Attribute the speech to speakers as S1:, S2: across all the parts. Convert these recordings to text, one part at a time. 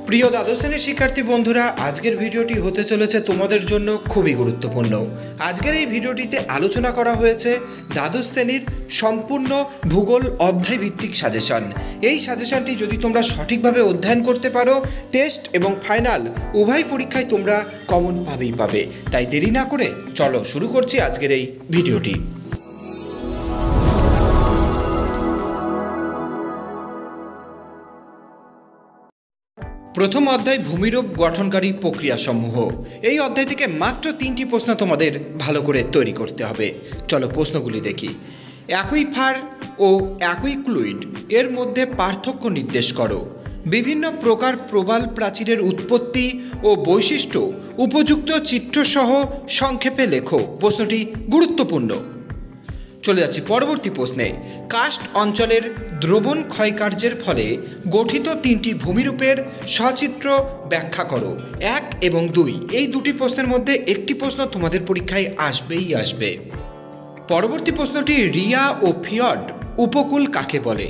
S1: প্রিয় দ্বাদশ শ্রেণীর শিক্ষার্থী বন্ধুরা, আজকের ভিডিওটি হতে চলেছে তোমাদের জন্য খুবই গুরুত্বপূর্ণ। আজকের এই ভিডিওটিতে আলোচনা করা হয়েছে দ্বাদশ শ্রেণীর সম্পূর্ণ ভূগোল অধ্যায় ভিত্তিক সাজেশন। এই সাজেশনটি যদি তোমরা সঠিকভাবে অধ্যয়ন করতে পারো, টেস্ট এবং ফাইনাল উভয় পরীক্ষায় তোমরা কমনভাবেই পাবে। তাই দেরি না করে চলো শুরু করছি আজকের এই ভিডিওটি। প্রথম অধ্যায় ভূমিরূপ গঠনকারী প্রক্রিয়াসমূহ। এই অধ্যায় থেকে মাত্র 3টি প্রশ্ন তোমাদের ভালো করে তৈরি করতে হবে। চলো প্রশ্নগুলি দেখি। অ্যাকুইফার ও অ্যাকুইক্লুইড এর মধ্যে পার্থক্য নির্দেশ করো। বিভিন্ন প্রকার প্রবাল প্রাচীরের উৎপত্তি ও বৈশিষ্ট্য উপযুক্ত চিত্রসহ সংক্ষেপে লেখো। প্রশ্নটি গুরুত্বপূর্ণ। চলে যাচ্ছি পরবর্তী প্রশ্নে। কাস্ট অঞ্চলের দ্রবণ ক্ষয়কার্যের ফলে গঠিত 3টি ভূমিরূপের সচিত্র ব্যাখ্যা করো। 1 এবং 2 এই দুটি প্রশ্নের মধ্যে একটি প্রশ্ন তোমাদের পরীক্ষায় আসবেই আসবে। পরবর্তী প্রশ্নটি রিয়া ও ফিয়র্ড উপকূল কাকে বলে?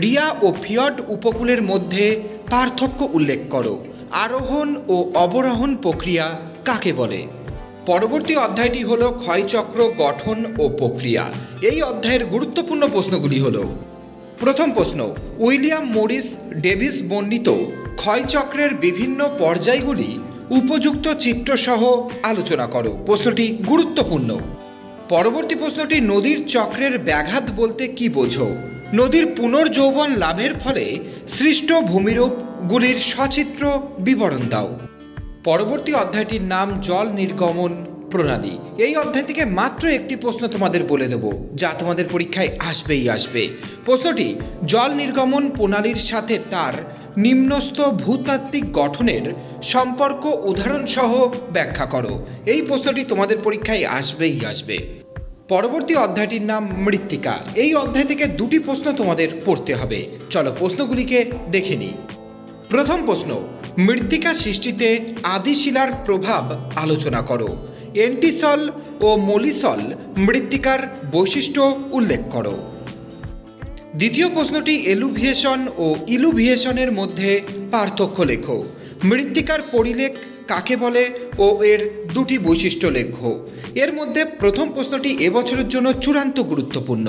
S1: রিয়া ও ফিয়র্ড উপকূলের মধ্যে পার্থক্য উল্লেখ করো। আরোহণ ও অবরোহণ প্রক্রিয়া কাকে বলে? পরবর্তী অধ্যায়টি হলো ক্ষয়চক্র গঠন ও প্রক্রিয়া। এই অধ্যায়ের গুরুত্বপূর্ণ প্রশ্নগুলি হলো: প্রথম প্রশ্ন, উইলিয়াম মরিস ডেভিস বর্ণিত ক্ষয়চক্রের বিভিন্ন পর্যায়গুলি উপযুক্ত চিত্রসহ আলোচনা করো। প্রশ্নটি গুরুত্বপূর্ণ। পরবর্তী প্রশ্নটি নদীর চক্রের ব্যাঘাত বলতে কি বোঝো? নদীর পুনর্যৌবন লাভের ফলে সৃষ্ট ভূমিরূপগুলির সচিত্র বিবরণ দাও। পরবর্তী অধ্যায়টির নাম জল নির্গমন প্রণালী। এই অধ্যায় থেকে মাত্র একটি প্রশ্ন তোমাদের বলে দেব, যা তোমাদের পরীক্ষায় আসবেই আসবে। প্রশ্নটি জল নির্গমন প্রণালীর সাথে তার নিম্নস্থ ভূতাত্ত্বিক গঠনের সম্পর্ক উদাহরণসহ ব্যাখ্যা করো। এই প্রশ্নটি তোমাদের পরীক্ষায় আসবেই আসবে। পরবর্তী অধ্যায়টির নাম মৃত্তিকা। এই অধ্যায় থেকে দুটি প্রশ্ন তোমাদের পড়তে হবে। চলো প্রশ্নগুলিকে দেখে নিই। প্রথম প্রশ্ন, মৃত্তিকা সৃষ্টিতে আদিশিলার প্রভাব আলোচনা করো। এন্টিসল ও মলিসল মৃত্তিকার বৈশিষ্ট্য উল্লেখ করো। দ্বিতীয় প্রশ্নটি এলুভিয়েশন ও ইলুভিয়েশনের মধ্যে পার্থক্য লেখো। মৃত্তিকার পরিলেখ কাকে বলে ও এর দুটি বৈশিষ্ট্য লেখো। এর মধ্যে প্রথম প্রশ্নটি এবছরের জন্য চূড়ান্ত গুরুত্বপূর্ণ।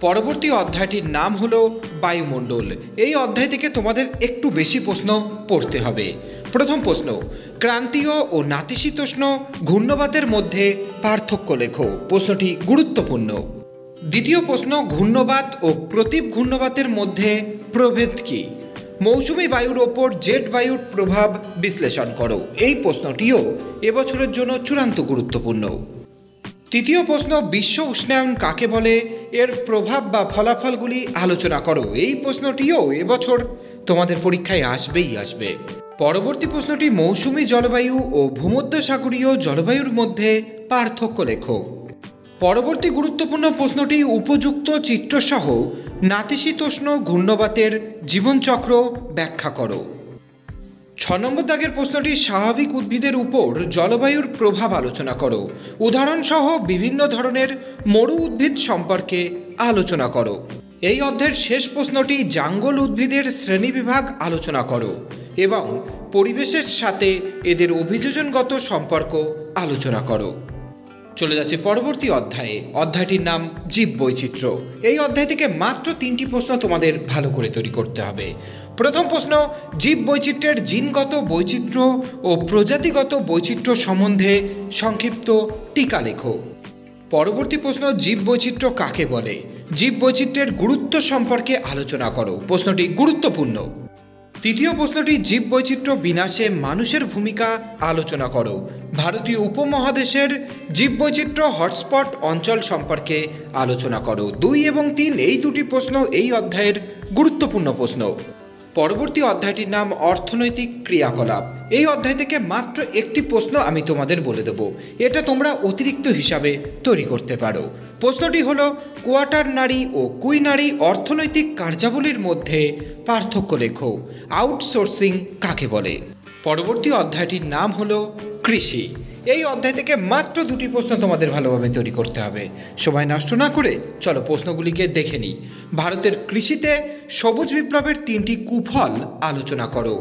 S1: পরবর্তী অধ্যায়টির নাম হলো বায়ুমণ্ডল। এই অধ্যায় থেকে তোমাদের একটু বেশি প্রশ্ন পড়তে হবে। প্রথম প্রশ্ন, ক্রান্তীয় ও নাতিশীতোষ্ণ ঘূর্ণবাতের মধ্যে পার্থক্য লেখো। প্রশ্নটি গুরুত্বপূর্ণ। দ্বিতীয় প্রশ্ন, ঘূর্ণবাত ও প্রতীপ ঘূর্ণবাতের মধ্যে প্রভেদ কী? মৌসুমী বায়ুর ওপর জেট বায়ুর প্রভাব বিশ্লেষণ করো। এই প্রশ্নটিও এবছরের জন্য চূড়ান্ত গুরুত্বপূর্ণ। তৃতীয় প্রশ্ন, বিশ্ব উষ্ণায়ন কাকে বলে? এর প্রভাব বা ফলাফলগুলি আলোচনা করো। এই প্রশ্নটিও এবছর তোমাদের পরীক্ষায় আসবেই আসবে। পরবর্তী প্রশ্নটি মৌসুমী জলবায়ু ও ভূমধ্যসাগরীয় জলবায়ুর মধ্যে পার্থক্য লেখো। পরবর্তী গুরুত্বপূর্ণ প্রশ্নটি উপযুক্ত চিত্রসহ নাতিশীতোষ্ণ ঘূর্ণবাতের জীবনচক্র ব্যাখ্যা করো। 6 নম্বর দাগের প্রশ্নটি স্বাভাবিক উদ্ভিদের উপর জলবায়ুর প্রভাব আলোচনা করো। উদাহরণসহ বিভিন্ন ধরনের মরু উদ্ভিদ সম্পর্কে আলোচনা করো। এই অধ্যায়ের শেষ প্রশ্নটি জাঙ্গল উদ্ভিদের শ্রেণীবিভাগ আলোচনা করো এবং পরিবেশের সাথে এদের অভিযোজনগত সম্পর্ক আলোচনা করো। চলে যাচ্ছে পরবর্তী অধ্যায়ে। অধ্যায়টির নাম জীববৈচিত্র্য। এই অধ্যায় থেকে মাত্র 3টি প্রশ্ন তোমাদের ভালো করে তৈরি করতে হবে। প্রথম প্রশ্ন, জীববৈচিত্র্যের জিনগত বৈচিত্র্য ও প্রজাতিগত বৈচিত্র্য সম্বন্ধে সংক্ষিপ্ত টিকা লেখো। পরবর্তী প্রশ্ন, জীববৈচিত্র্য কাকে বলে? জীববৈচিত্র্যের গুরুত্ব সম্পর্কে আলোচনা করো। প্রশ্নটি গুরুত্বপূর্ণ। তৃতীয় প্রশ্নটি, জীববৈচিত্র্য বিনাশে মানুষের ভূমিকা আলোচনা করো। ভারতীয় উপমহাদেশের জীববৈচিত্র্য হটস্পট অঞ্চল সম্পর্কে আলোচনা করো। 2 এবং 3 এই দুটি প্রশ্ন এই অধ্যায়ের গুরুত্বপূর্ণ প্রশ্ন। পরবর্তী অধ্যায়টির নাম অর্থনৈতিক ক্রিয়াকলাপ। এই অধ্যায় থেকে মাত্র একটি প্রশ্ন আমি তোমাদের বলে দেব, এটা তোমরা অতিরিক্ত হিসাবে তৈরি করতে পারো। প্রশ্নটি হলো কোয়াটারনারি ও কুইনারি অর্থনৈতিক কার্যাবলীর মধ্যে পার্থক্য লেখো। আউটসোর্সিং কাকে বলে? পরবর্তী অধ্যায়টির নাম হলো কৃষি। এই অধ্যায় থেকে মাত্র 2টি প্রশ্ন তোমাদের ভালোভাবে তৈরি করতে হবে। সময় নষ্ট না করে চলো প্রশ্নগুলিকে দেখে নিই। ভারতের কৃষিতে সবুজ বিপ্লবের 3টি কুফল আলোচনা করো।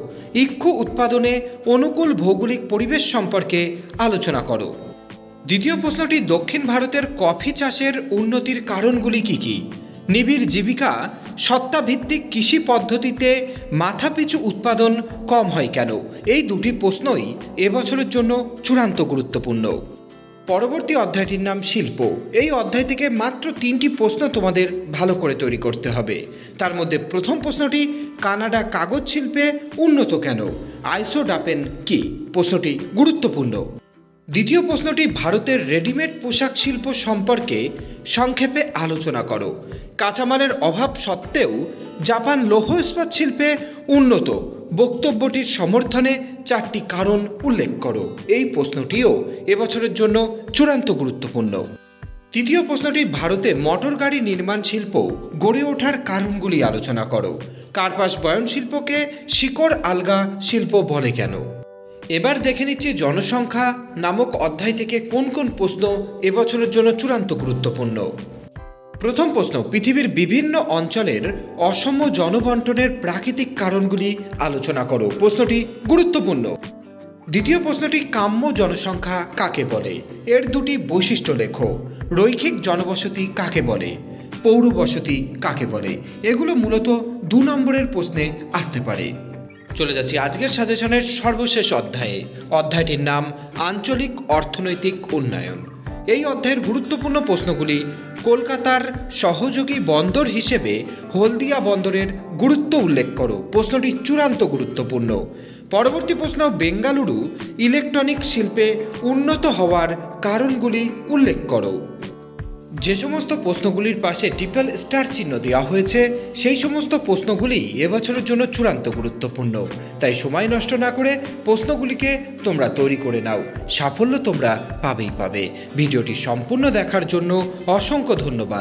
S1: ইক্ষু উৎপাদনে অনুকূল ভৌগোলিক পরিবেশ সম্পর্কে আলোচনা করো। দ্বিতীয় প্রশ্নটি, দক্ষিণ ভারতের কফি চাষের উন্নতির কারণগুলি কী কী? নিবিড় জীবিকা সত্তাভিত্তিক কৃষি পদ্ধতিতে মাথাপিছু উৎপাদন কম হয় কেন? এই 2টি প্রশ্নই এবছরের জন্য চূড়ান্ত গুরুত্বপূর্ণ। পরবর্তী অধ্যায়টির নাম শিল্প। এই অধ্যায় থেকে মাত্র 3টি প্রশ্ন তোমাদের ভালো করে তৈরি করতে হবে। তার মধ্যে প্রথম প্রশ্নটি, কানাডা কাগজ শিল্পে উন্নত কেন? আইসোডাপেন কি? প্রশ্নটি গুরুত্বপূর্ণ। দ্বিতীয় প্রশ্নটি, ভারতের রেডিমেড পোশাক শিল্প সম্পর্কে সংক্ষেপে আলোচনা করো। কাঁচামালের অভাব সত্ত্বেও জাপান লৌহ ইস্পাত শিল্পে উন্নত, বক্তব্যটির সমর্থনে 4টি কারণ উল্লেখ করো। এই প্রশ্নটিও এবছরের জন্য চূড়ান্ত গুরুত্বপূর্ণ। তৃতীয় প্রশ্নটি, ভারতে মোটর গাড়ি নির্মাণ শিল্প গড়ে ওঠার কারণগুলি আলোচনা করো। কার্পাস বয়ন শিল্পকে শিকড় আলগা শিল্প বলে কেন? এবার দেখে নিচ্ছি জনসংখ্যা নামক অধ্যায় থেকে কোন কোন প্রশ্ন এবছরের জন্য চূড়ান্ত গুরুত্বপূর্ণ। প্রথম প্রশ্ন, পৃথিবীর বিভিন্ন অঞ্চলের অসম জনবন্টনের প্রাকৃতিক কারণগুলি আলোচনা করো। প্রশ্নটি গুরুত্বপূর্ণ। দ্বিতীয় প্রশ্নটি, কাম্য জনসংখ্যা কাকে বলে? এর 2টি বৈশিষ্ট্য লেখো। রৈখিক জনবসতি কাকে বলে? পৌর বসতি কাকে বলে? এগুলো মূলত 2 নম্বরের প্রশ্নে আসতে পারে। চলে যাচ্ছি আজকের সাজেশনের সর্বশেষ অধ্যায়ে। অধ্যায়টির নাম আঞ্চলিক অর্থনৈতিক উন্নয়ন। এই অধ্যায়ের গুরুত্বপূর্ণ প্রশ্নগুলি, কলকাতার সহযোগী বন্দর হিসেবে হলদিয়া বন্দরের গুরুত্ব উল্লেখ করো। প্রশ্নটি চূড়ান্ত গুরুত্বপূর্ণ। পরবর্তী প্রশ্ন, বেঙ্গালুরু ইলেকট্রনিক শিল্পে উন্নত হওয়ার কারণগুলি উল্লেখ করো। যে সমস্ত প্রশ্নগুলির পাশে ট্রিপল স্টার চিহ্ন দেওয়া হয়েছে সেই সমস্ত প্রশ্নগুলি এবছরের জন্য চূড়ান্ত গুরুত্বপূর্ণ। তাই সময় নষ্ট না করে প্রশ্নগুলিকে তোমরা তৈরি করে নাও। সাফল্য তোমরা পাবেই পাবে। ভিডিওটি সম্পূর্ণ দেখার জন্য অসংখ্য ধন্যবাদ।